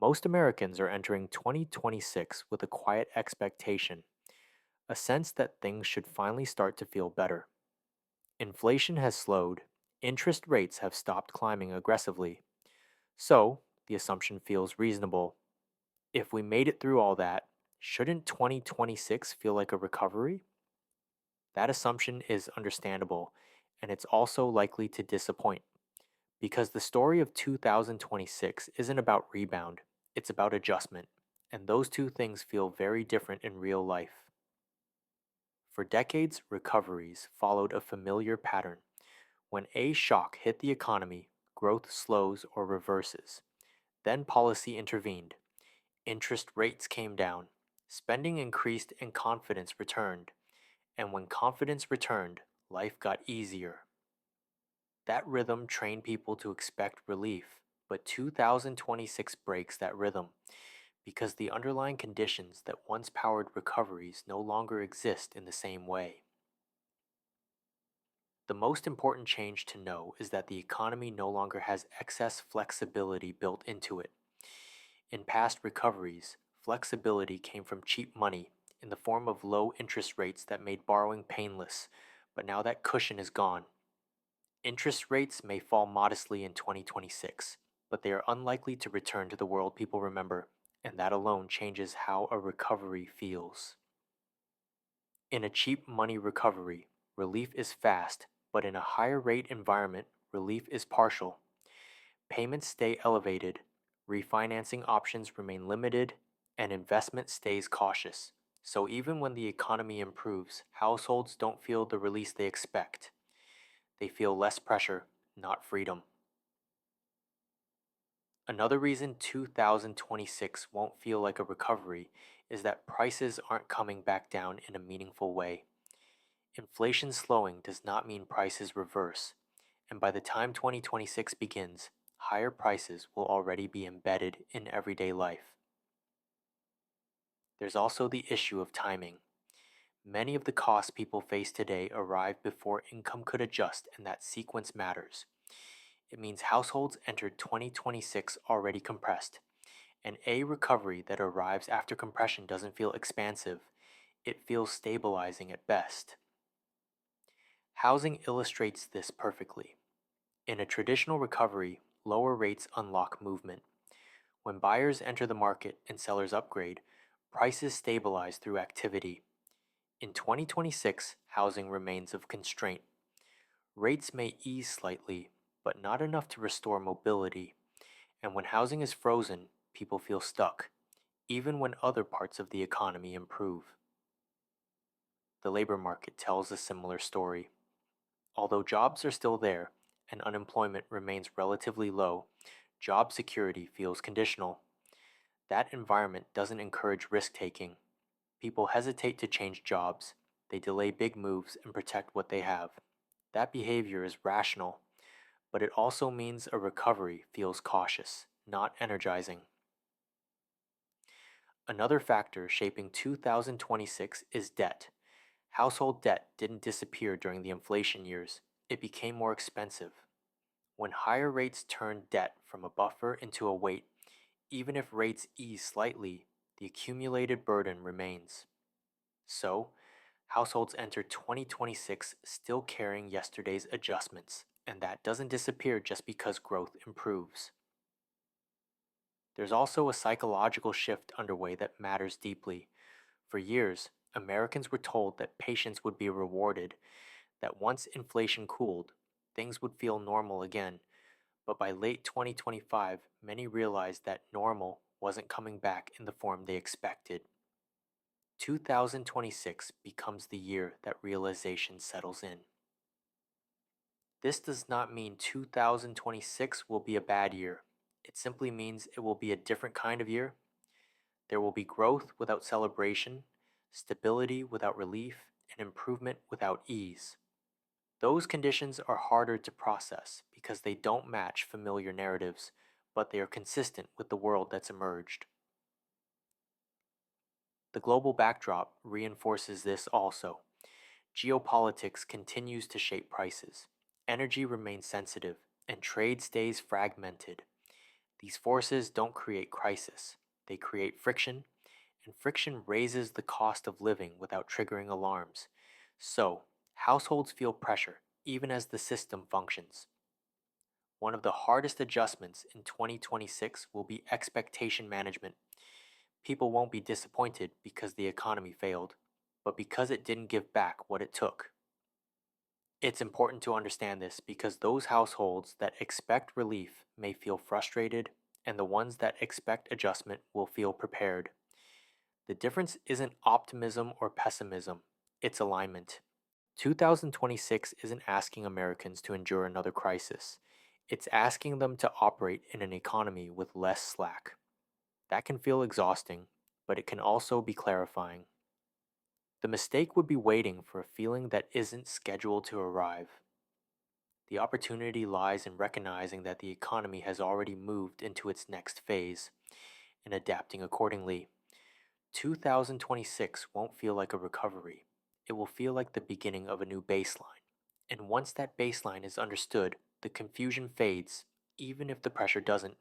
Most Americans are entering 2026 with a quiet expectation, a sense that things should finally start to feel better. Inflation has slowed, interest rates have stopped climbing aggressively, so the assumption feels reasonable. If we made it through all that, shouldn't 2026 feel like a recovery? That assumption is understandable, and it's also likely to disappoint. Because the story of 2026 isn't about rebound, it's about adjustment, and those two things feel very different in real life. For decades, recoveries followed a familiar pattern. When a shock hit the economy, growth slows or reverses. Then policy intervened, interest rates came down, spending increased, and confidence returned. And when confidence returned, life got easier. That rhythm trained people to expect relief, but 2026 breaks that rhythm because the underlying conditions that once powered recoveries no longer exist in the same way. The most important change to know is that the economy no longer has excess flexibility built into it. In past recoveries, flexibility came from cheap money in the form of low interest rates that made borrowing painless, but now that cushion is gone. Interest rates may fall modestly in 2026, but they are unlikely to return to the world people remember, and that alone changes how a recovery feels. In a cheap money recovery, relief is fast, but in a higher rate environment, relief is partial. Payments stay elevated, refinancing options remain limited, and investment stays cautious. So even when the economy improves, households don't feel the release they expect. They feel less pressure, not freedom. Another reason 2026 won't feel like a recovery is that prices aren't coming back down in a meaningful way. Inflation slowing does not mean prices reverse, and by the time 2026 begins, higher prices will already be embedded in everyday life. There's also the issue of timing. Many of the costs people face today arrived before income could adjust, and that sequence matters. It means households entered 2026 already compressed, and a recovery that arrives after compression doesn't feel expansive, it feels stabilizing at best. Housing illustrates this perfectly. In a traditional recovery, lower rates unlock movement. When buyers enter the market and sellers upgrade, prices stabilize through activity. In 2026, housing remains of constraint. Rates may ease slightly, but not enough to restore mobility. And when housing is frozen, people feel stuck, even when other parts of the economy improve. The labor market tells a similar story. Although jobs are still there and unemployment remains relatively low, job security feels conditional. That environment doesn't encourage risk taking. People hesitate to change jobs, they delay big moves and protect what they have. That behavior is rational, but it also means a recovery feels cautious, not energizing. Another factor shaping 2026 is debt. Household debt didn't disappear during the inflation years, it became more expensive. When higher rates turn debt from a buffer into a weight, even if rates ease slightly, the accumulated burden remains. So, households enter 2026 still carrying yesterday's adjustments, and that doesn't disappear just because growth improves. There's also a psychological shift underway that matters deeply. For years, Americans were told that patience would be rewarded, that once inflation cooled, things would feel normal again. But by late 2025, many realized that normal wasn't coming back in the form they expected. 2026 becomes the year that realization settles in. This does not mean 2026 will be a bad year. It simply means it will be a different kind of year. There will be growth without celebration, stability without relief, and improvement without ease. Those conditions are harder to process because they don't match familiar narratives, but they are consistent with the world that's emerged. The global backdrop reinforces this also. Geopolitics continues to shape prices, energy remains sensitive, and trade stays fragmented. These forces don't create crisis, they create friction, and friction raises the cost of living without triggering alarms. So, households feel pressure even as the system functions. One of the hardest adjustments in 2026 will be expectation management. People won't be disappointed because the economy failed, but because it didn't give back what it took. It's important to understand this because those households that expect relief may feel frustrated, and the ones that expect adjustment will feel prepared. The difference isn't optimism or pessimism, it's alignment. 2026 isn't asking Americans to endure another crisis, it's asking them to operate in an economy with less slack. That can feel exhausting, but it can also be clarifying. The mistake would be waiting for a feeling that isn't scheduled to arrive. The opportunity lies in recognizing that the economy has already moved into its next phase and adapting accordingly. 2026 won't feel like a recovery, it will feel like the beginning of a new baseline. And once that baseline is understood, the confusion fades, even if the pressure doesn't.